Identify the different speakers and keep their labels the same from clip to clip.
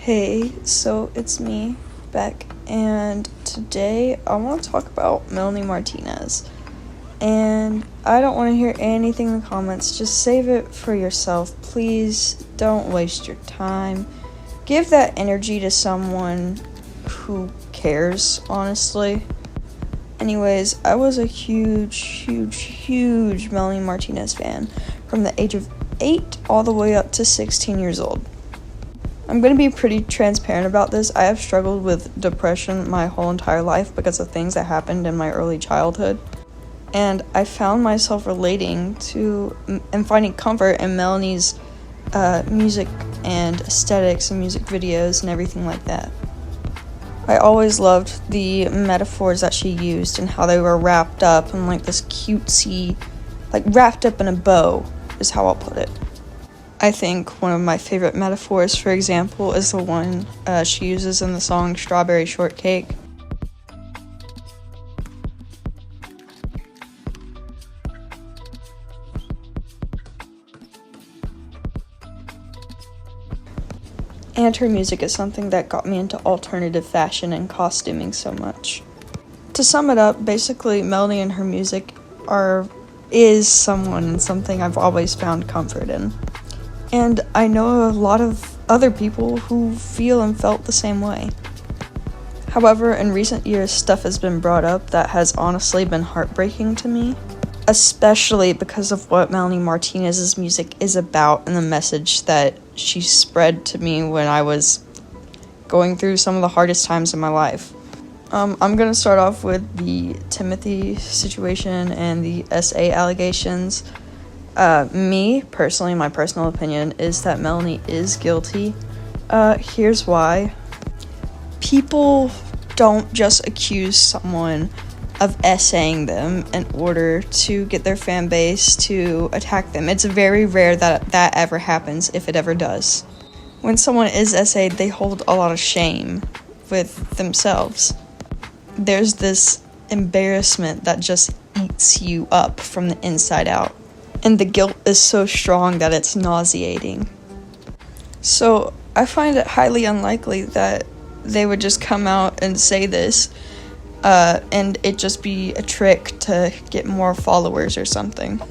Speaker 1: Hey, so it's me, Beck, and today I want to talk about Melanie Martinez. And I don't want to hear anything in the comments, just save it for yourself. Please don't waste your time. Give that energy to someone who cares, honestly. Anyways, I was a huge Melanie Martinez fan from the age of 8 all the way up to 16 years old. I'm going to be pretty transparent about this. I have struggled with depression my whole entire life because of things that happened in my early childhood. And I found myself relating to and finding comfort in Melanie's music and aesthetics and music videos and everything like that. I always loved the metaphors that she used and how they were wrapped up in like this cutesy, like wrapped up in a bow is how I'll put it. I think one of my favorite metaphors, for example, is the one she uses in the song Strawberry Shortcake. And her music is something that got me into alternative fashion and costuming so much. To sum it up, basically, Melanie and her music is someone and something I've always found comfort in. And I know a lot of other people who feel and felt the same way. However, in recent years, stuff has been brought up that has honestly been heartbreaking to me, especially because of what Melanie Martinez's music is about and the message that she spread to me when I was going through some of the hardest times in my life. I'm going to start off with the Timothy situation and the SA allegations. Me, personally, my personal opinion is that Melanie is guilty. Here's why. People don't just accuse someone of essaying them in order to get their fan base to attack them. It's very rare that ever happens, if it ever does. When someone is essayed, they hold a lot of shame with themselves. There's this embarrassment that just eats you up from the inside out. And the guilt is so strong that it's nauseating. So I find it highly unlikely that they would just come out and say this, and it just be a trick to get more followers or something.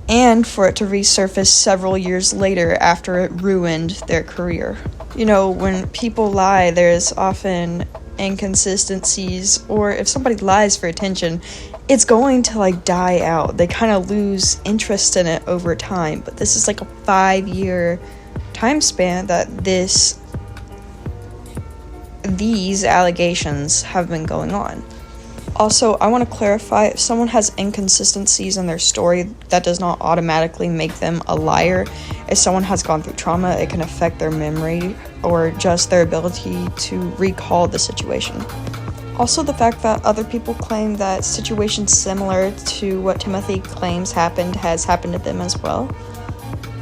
Speaker 1: And for it to resurface several years later after it ruined their career. You know, when people lie, there's often inconsistencies, or if somebody lies for attention, it's going to die out. They kind of lose interest in it over time, but this is like a 5-year time span that these allegations have been going on. Also, I want to clarify, if someone has inconsistencies in their story, that does not automatically make them a liar. If someone has gone through trauma, it can affect their memory or just their ability to recall the situation. Also, the fact that other people claim that situations similar to what Timothy claims happened has happened to them as well.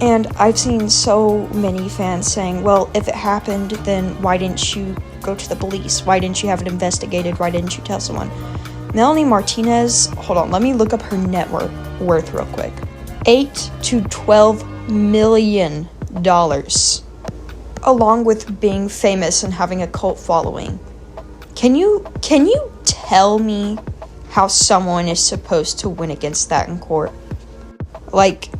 Speaker 1: And I've seen so many fans saying, well, if it happened, then why didn't you go to the police? Why didn't you have it investigated? Why didn't you tell someone? Melanie Martinez, hold on, let me look up her net worth real quick. $8 to $12 million, along with being famous and having a cult following. Can you tell me how someone is supposed to win against that in court?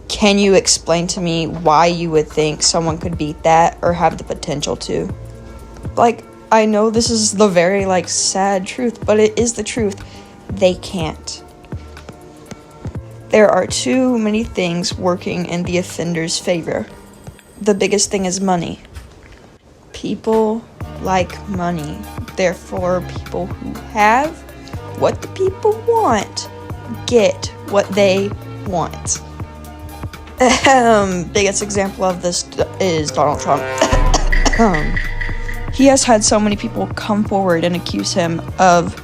Speaker 1: Can you explain to me why you would think someone could beat that or have the potential to? I know this is the very, sad truth, but it is the truth. They can't. There are too many things working in the offender's favor. The biggest thing is money. People like money. Therefore, people who have what the people want get what they want. Biggest example of this is Donald Trump. He has had so many people come forward and accuse him of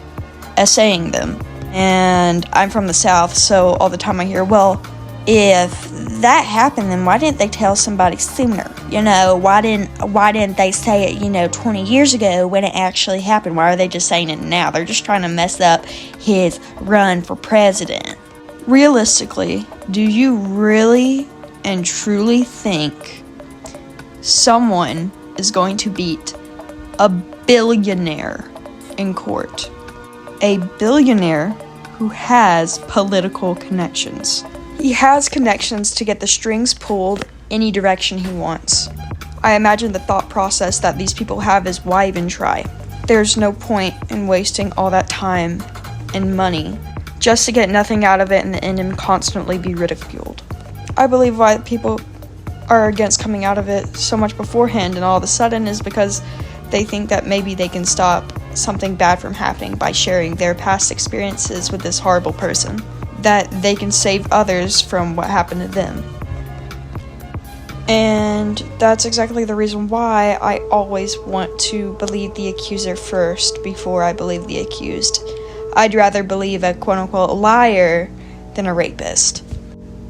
Speaker 1: essaying them. And I'm from the South, so all the time I hear, well, if that happened, then why didn't they tell somebody sooner? Why didn't they say it, 20 years ago when it actually happened? Why are they just saying it now? They're just trying to mess up his run for president. Realistically, do you really and truly think someone is going to beat a billionaire in court. A billionaire who has political connections. He has connections to get the strings pulled any direction he wants. I imagine the thought process that these people have is, why even try? There's no point in wasting all that time and money just to get nothing out of it in the end and constantly be ridiculed. I believe why people are against coming out of it so much beforehand and all of a sudden is because they think that maybe they can stop something bad from happening by sharing their past experiences with this horrible person, that they can save others from what happened to them. And that's exactly the reason why I always want to believe the accuser first before I believe the accused. I'd rather believe a quote-unquote liar than a rapist.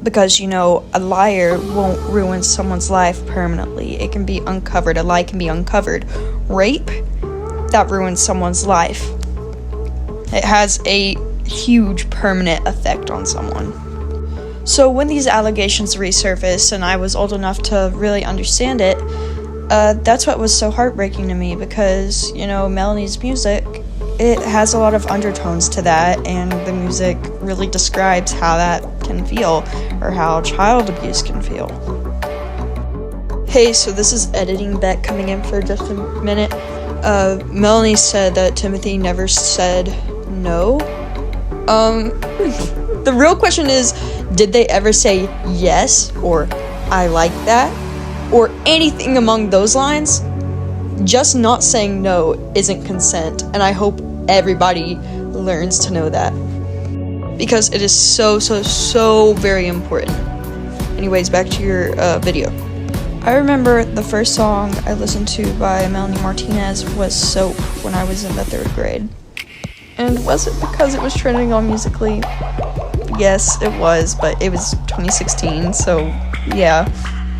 Speaker 1: Because, a liar won't ruin someone's life permanently. It can be uncovered. A lie can be uncovered. Rape, that ruins someone's life. It has a huge permanent effect on someone. So when these allegations resurfaced and I was old enough to really understand it, that's what was so heartbreaking to me because, Melanie's music, it has a lot of undertones to that, and the music really describes how that can feel, or how child abuse can feel. Hey, so this is Editing Beck coming in for just a minute. Melanie said that Timothy never said no. The real question is, did they ever say yes, or I like that, or anything among those lines? Just not saying no isn't consent, and I hope everybody learns to know that. Because it is so very important. Anyways, back to your video. I remember the first song I listened to by Melanie Martinez was Soap when I was in the 3rd grade. And was it because it was trending on Musical.ly? Yes, it was, but it was 2016, so yeah.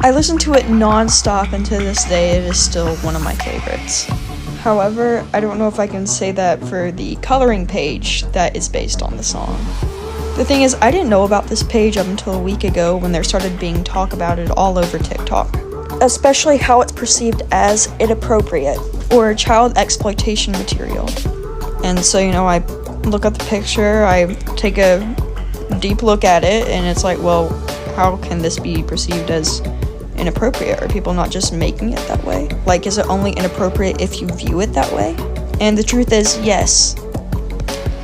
Speaker 1: I listened to it non-stop, and to this day it is still one of my favorites. However, I don't know if I can say that for the coloring page that is based on the song. The thing is, I didn't know about this page up until a week ago when there started being talk about it all over TikTok. Especially how it's perceived as inappropriate or child exploitation material. And so, I look at the picture, I take a deep look at it, and it's like, well, how can this be perceived as inappropriate? Are people not just making it that way? Like, is it only inappropriate if you view it that way? And the truth is, yes.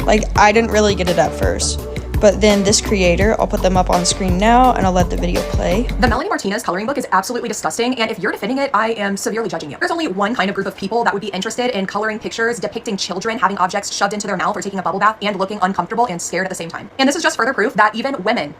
Speaker 1: Like, I didn't really get it at first. But then this creator, I'll put them up on screen now, and I'll let the video play.
Speaker 2: The Melanie Martinez coloring book is absolutely disgusting, and if you're defending it, I am severely judging you. There's only one kind of group of people that would be interested in coloring pictures depicting children having objects shoved into their mouth or taking a bubble bath and looking uncomfortable and scared at the same time. And this is just further proof that even women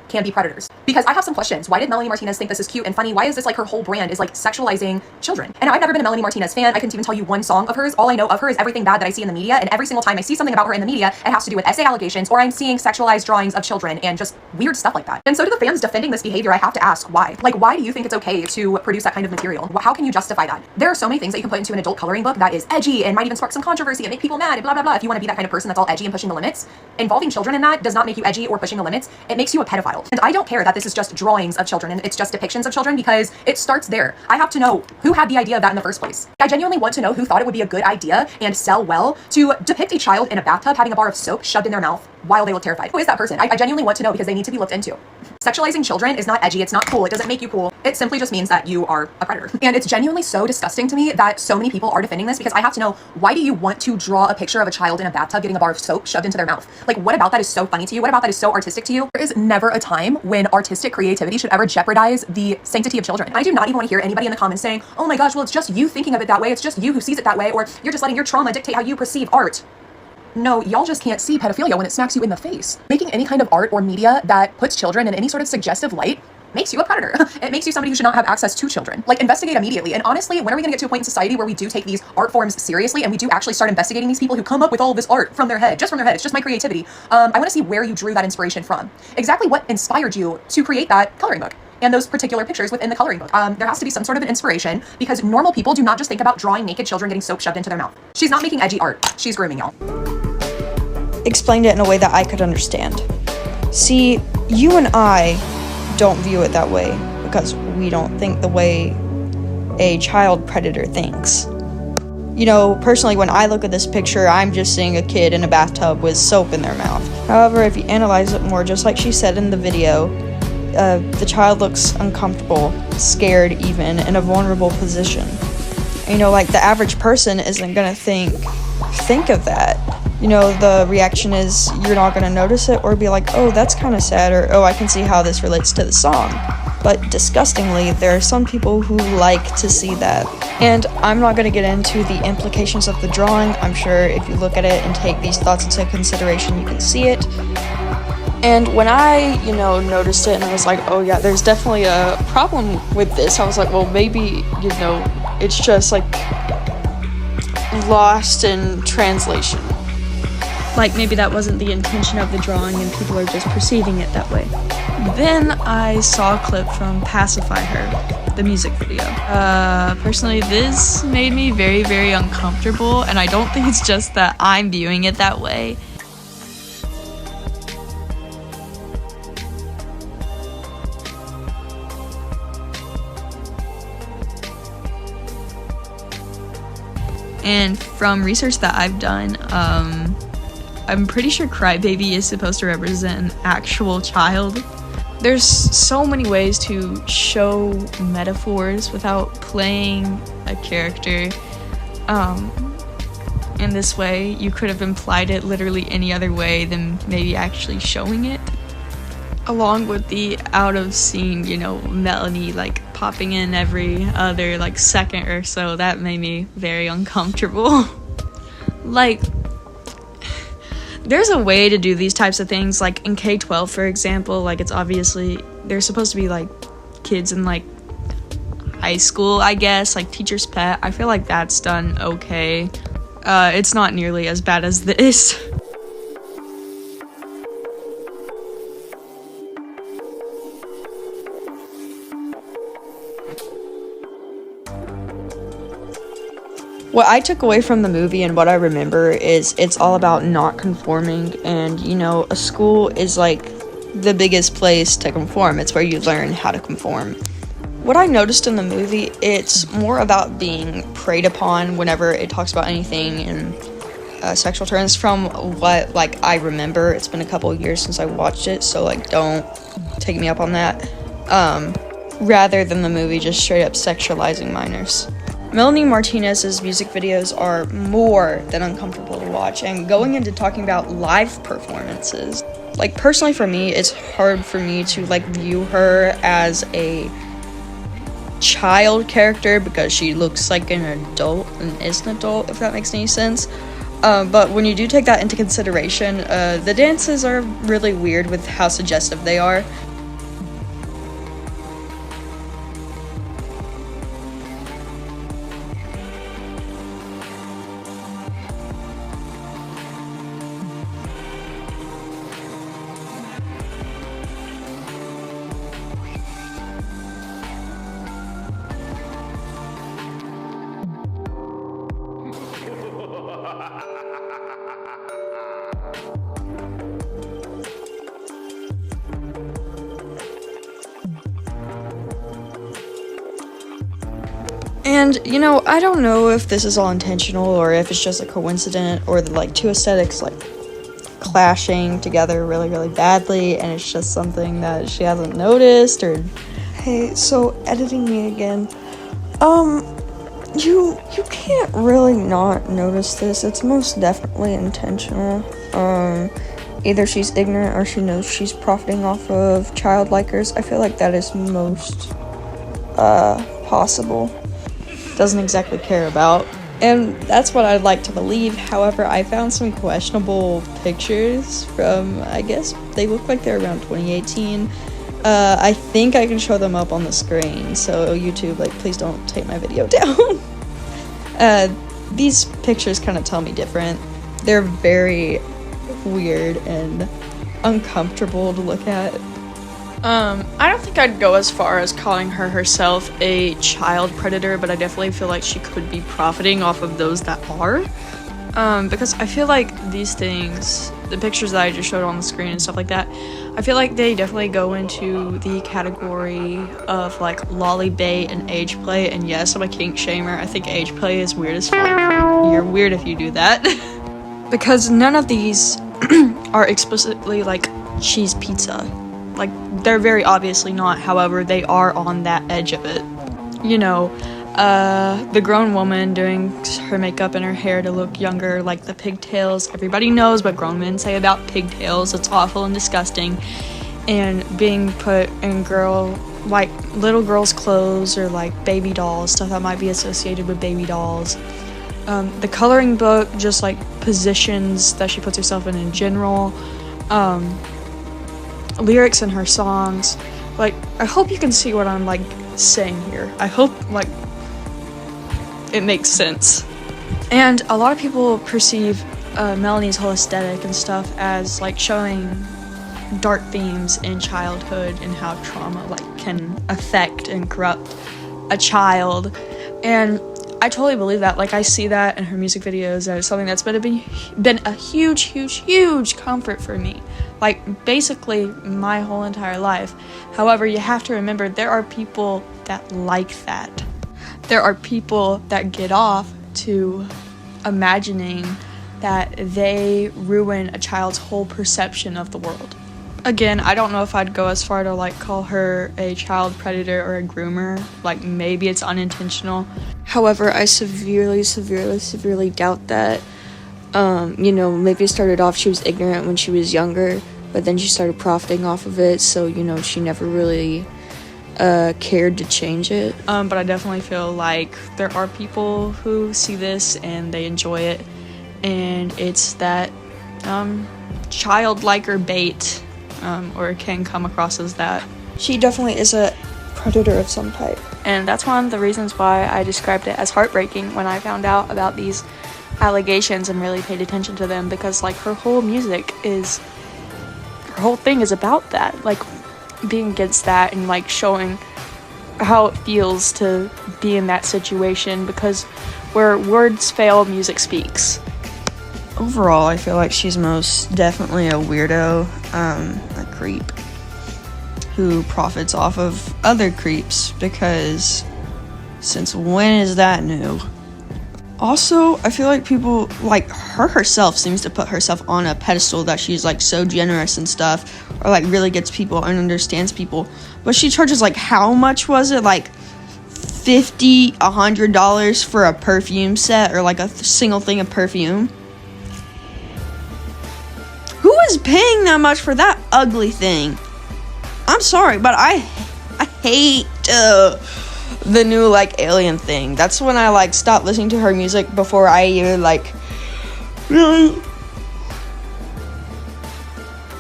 Speaker 2: can be predators. Because I have some questions. Why did Melanie Martinez think this is cute and funny? Why is this like her whole brand is like sexualizing children? And I've never been a Melanie Martinez fan. I couldn't even tell you one song of hers. All I know of her is everything bad that I see in the media, and every single time I see something about her in the media, it has to do with essay allegations, or I'm seeing sexualized drawings of children and just weird stuff like that. And so to the fans defending this behavior, I have to ask why. Like, why do you think it's okay to produce that kind of material? How can you justify that? There are so many things that you can put into an adult coloring book that is edgy and might even spark some controversy and make people mad and blah blah blah. If you want to be that kind of person that's all edgy and pushing the limits, involving children in that does not make you edgy or pushing the limits. It makes you a pedophile. And I don't care that this is just drawings of children and it's just depictions of children, because it starts there. I have to know who had the idea of that in the first place. I genuinely want to know who thought it would be a good idea and sell well to depict a child in a bathtub having a bar of soap shoved in their mouth while they look terrified. Who is that person? I genuinely want to know, because they need to be looked into. Sexualizing children is not edgy, it's not cool, it doesn't make you cool. It simply just means that you are a predator. And it's genuinely so disgusting to me that so many people are defending this, because I have to know, why do you want to draw a picture of a child in a bathtub getting a bar of soap shoved into their mouth? Like, what about that is so funny to you? What about that is so artistic to you? There is never a time when artistic creativity should ever jeopardize the sanctity of children. I do not even want to hear anybody in the comments saying, oh my gosh, well, it's just you thinking of it that way, it's just you who sees it that way, or you're just letting your trauma dictate how you perceive art. No, y'all just can't see pedophilia when it smacks you in the face. Making any kind of art or media that puts children in any sort of suggestive light makes you a predator. It makes you somebody who should not have access to children. Like, investigate immediately. And honestly, when are we gonna get to a point in society where we do take these art forms seriously and we do actually start investigating these people who come up with all of this art from their head, just from their head? It's just my creativity. I wanna see where you drew that inspiration from. Exactly what inspired you to create that coloring book and those particular pictures within the coloring book. There has to be some sort of an inspiration, because normal people do not just think about drawing naked children getting soap shoved into their mouth. She's not making edgy art. She's grooming y'all.
Speaker 1: Explained it in a way that I could understand. See, you and I don't view it that way because we don't think the way a child predator thinks. You know, personally, when I look at this picture, I'm just seeing a kid in a bathtub with soap in their mouth. However, if you analyze it more, just like she said in the video, the child looks uncomfortable, scared even, in a vulnerable position. You know, like, the average person isn't gonna think of that. You know, the reaction is you're not gonna notice it or be like, oh, that's kind of sad, or oh, I can see how this relates to the song. But disgustingly, there are some people who like to see that. And I'm not gonna get into the implications of the drawing. I'm sure if you look at it and take these thoughts into consideration, you can see it. And when I, noticed it and I was like, oh yeah, there's definitely a problem with this, I was like, well, maybe, it's just like lost in translation. Like, maybe that wasn't the intention of the drawing and people are just perceiving it that way. Then I saw a clip from Pacify Her, the music video. Personally, this made me very, very uncomfortable, and I don't think it's just that I'm viewing it that way. And from research that I've done, I'm pretty sure Crybaby is supposed to represent an actual child. There's so many ways to show metaphors without playing a character. In this way, you could have implied it literally any other way than maybe actually showing it. Along with the out of scene, Melanie popping in every other second or so, that made me very uncomfortable. There's a way to do these types of things, like in K-12, for example, it's obviously, they're supposed to be kids in high school, I guess, teacher's pet. I feel like that's done okay. It's not nearly as bad as this. What I took away from the movie and what I remember is it's all about not conforming, and a school is the biggest place to conform. It's where you learn how to conform. What I noticed in the movie, it's more about being preyed upon whenever it talks about anything in sexual terms from what I remember. It's been a couple of years since I watched it, so don't take me up on that. Rather than the movie just straight up sexualizing minors. Melanie Martinez's music videos are more than uncomfortable to watch, and going into talking about live performances, personally for me, it's hard for me to view her as a child character because she looks like an adult and is an adult, if that makes any sense. But when you do take that into consideration, the dances are really weird with how suggestive they are. And, I don't know if this is all intentional or if it's just a coincidence or the, two aesthetics, clashing together really, really badly, and it's just something that she hasn't noticed, or... Hey, so, editing me again. You can't really not notice this. It's most definitely intentional. Either she's ignorant or she knows she's profiting off of child likers. I feel like that is most, possible. Doesn't exactly care about. And that's what I'd like to believe. However, I found some questionable pictures from, I guess, they look like they're around 2018. I think I can show them up on the screen, so YouTube, please don't take my video down. These pictures kind of tell me different. They're very weird and uncomfortable to look at. I don't think I'd go as far as calling her herself a child predator, but I definitely feel like she could be profiting off of those that are. Because I feel like these things the pictures that I just showed on the screen and stuff like that, I feel like they definitely go into the category of like lolly bait and age play. And yes, I'm a kink shamer. I think age play is weird as fuck. You're weird if you do that. Because none of these are explicitly like cheese pizza. Like, they're very obviously not. However, they are on that edge of it. You know, the grown woman doing her makeup and her hair to look younger, like the pigtails. Everybody knows what grown men say about pigtails. It's awful and disgusting. And being put in little girls' clothes, or like baby dolls, stuff that might be associated with baby dolls. The coloring book, just like positions that she puts herself in general. Lyrics in her songs. Like, I hope you can see what I'm like saying here. I hope like it makes sense. And a lot of people perceive Melanie's whole aesthetic and stuff as like showing dark themes in childhood and how trauma like can affect and corrupt a child. And I totally believe that. Like, I see that in her music videos as something that's been a huge comfort for me. Like, basically my whole entire life. However, you have to remember, there are people that like that. There are people that get off to imagining that they ruin a child's whole perception of the world. Again, I don't know if I'd go as far to like call her a child predator or a groomer. Like, maybe it's unintentional. However, I severely doubt that. You know, maybe it started off she was ignorant when she was younger, but then she started profiting off of it, so, you know, she never really cared to change it. But I definitely feel like there are people who see this and they enjoy it, and it's that childlike or bait, or can come across as that. She definitely is a predator of some type. And that's one of the reasons why I described it as heartbreaking when I found out about these allegations and really paid attention to them, because like her whole thing is about that, like being against that and like showing how it feels to be in that situation, because where words fail, music speaks. Overall, I feel like she's most definitely a weirdo, a creep who profits off of other creeps, because since when is that new? Also, I feel like people, like her herself seems to put herself on a pedestal that she's like so generous and stuff, or like really gets people and understands people. But she charges like, how much was it? Like $50, $100 for a perfume set, or like a single thing of perfume? Who is paying that much for that ugly thing? I'm sorry, but I hate the new like alien thing. That's when I like stopped listening to her music before I even like really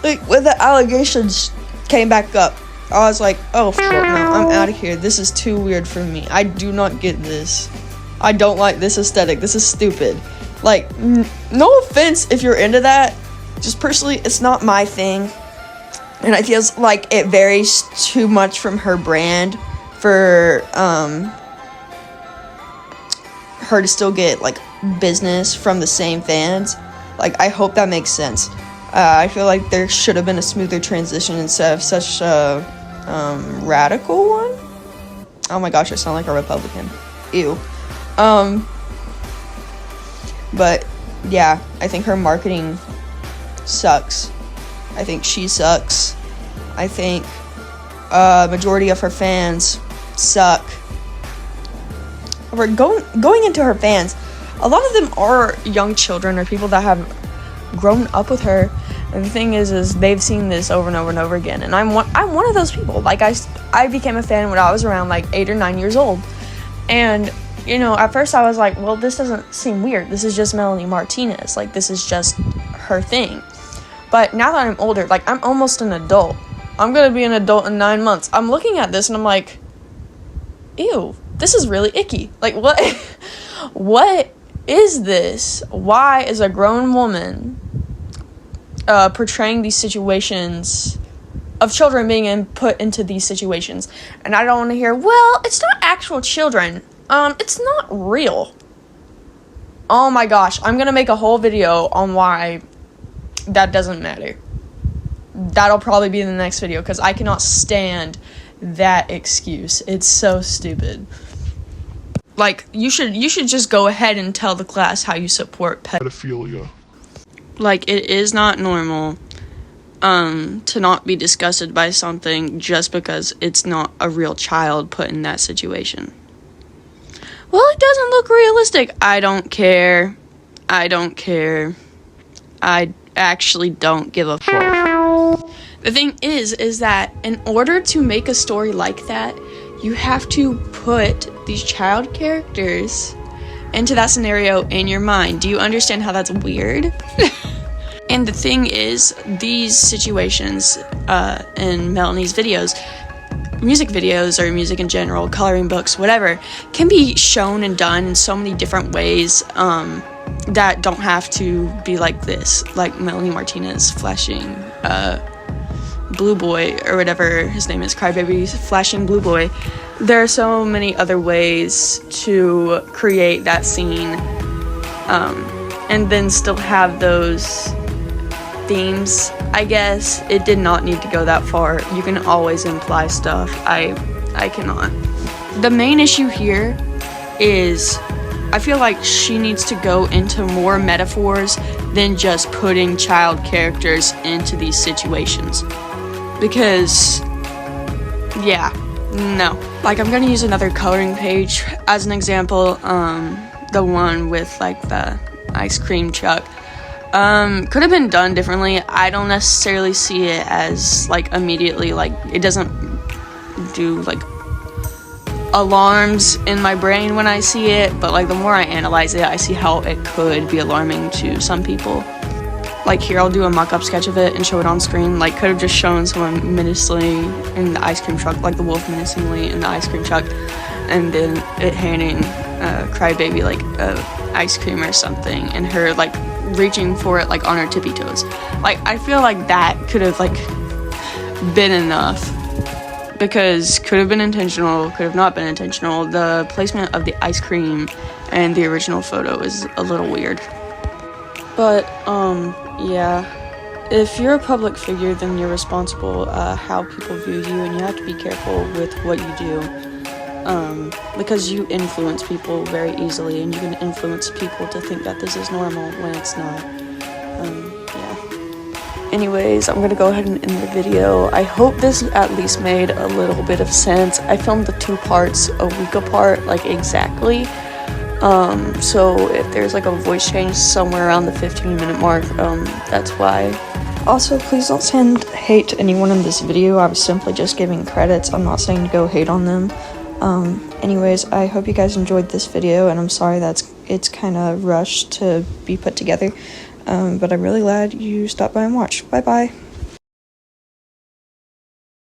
Speaker 1: like when the allegations came back up. I was like, oh fuck no, I'm out of here. This is too weird for me. I do not get this. I don't like this aesthetic. This is stupid. Like, no offense if you're into that. Just personally, it's not my thing. And it feels like it varies too much from her brand for her to still get like business from the same fans. Like, I hope that makes sense. I feel like there should have been a smoother transition instead of such a radical one. Oh my gosh, I sound like a Republican. Ew. But yeah, I think her marketing sucks. I think she sucks. I think majority of her fans suck. We're going into her fans. A lot of them are young children or people that have grown up with her. And the thing is they've seen this over and over and over again. And I'm one of those people. Like, I became a fan when I was around like 8 or 9 years old. And, you know, at first I was like, well, this doesn't seem weird. This is just Melanie Martinez. Like, this is just her thing. But now that I'm older, like, I'm almost an adult. I'm gonna be an adult in 9 months. I'm looking at this and I'm like, ew, this is really icky. Like, what is this? Why is a grown woman portraying these situations of children being put into these situations? And I don't want to hear, well, it's not actual children. It's not real. Oh my gosh, I'm gonna make a whole video on why that doesn't matter. That'll probably be in the next video, because I cannot stand that excuse. It's so stupid. Like, you should just go ahead and tell the class how you support pedophilia. Like, it is not normal to not be disgusted by something just because it's not a real child put in that situation. Well, it doesn't look realistic. I don't care. I actually don't give a fuck. The thing is that in order to make a story like that, you have to put these child characters into that scenario in your mind. Do you understand how that's weird? And the thing is, these situations in Melanie's videos, music videos or music in general, coloring books, whatever, can be shown and done in so many different ways that don't have to be like this, like Melanie Martinez flashing Blue Boy, or whatever his name is, Crybaby flashing Blue Boy. There are so many other ways to create that scene and then still have those themes. I guess it did not need to go that far. You can always imply stuff. I cannot. The main issue here is I feel like she needs to go into more metaphors than just putting child characters into these situations. Because, yeah, no. Like, I'm gonna use another coloring page as an example, the one with, like, the ice cream truck. Could have been done differently. I don't necessarily see it as, like, immediately, like, it doesn't do, like, alarms in my brain when I see it, but, like, the more I analyze it, I see how it could be alarming to some people. Like, here, I'll do a mock-up sketch of it and show it on screen. Like, could have just shown someone menacingly in the ice cream truck, like the wolf menacingly in the ice cream truck, and then it handing Crybaby, like, ice cream or something, and her, like, reaching for it, like, on her tippy toes. Like, I feel like that could have, like, been enough, because could have been intentional, could have not been intentional. The placement of the ice cream and the original photo is a little weird. But, yeah, if you're a public figure, then you're responsible how people view you, and you have to be careful with what you do, because you influence people very easily, and you can influence people to think that this is normal when it's not. Yeah. Anyways, I'm gonna go ahead and end the video. I hope this at least made a little bit of sense. I filmed the 2 parts a week apart, like, exactly. So if there's like a voice change somewhere around the 15-minute mark, that's why. Also, please don't send hate to anyone in this video. I was simply just giving credits. I'm not saying to go hate on them. Anyways, I hope you guys enjoyed this video, and I'm sorry it's kind of rushed to be put together. But I'm really glad you stopped by and watched. Bye bye.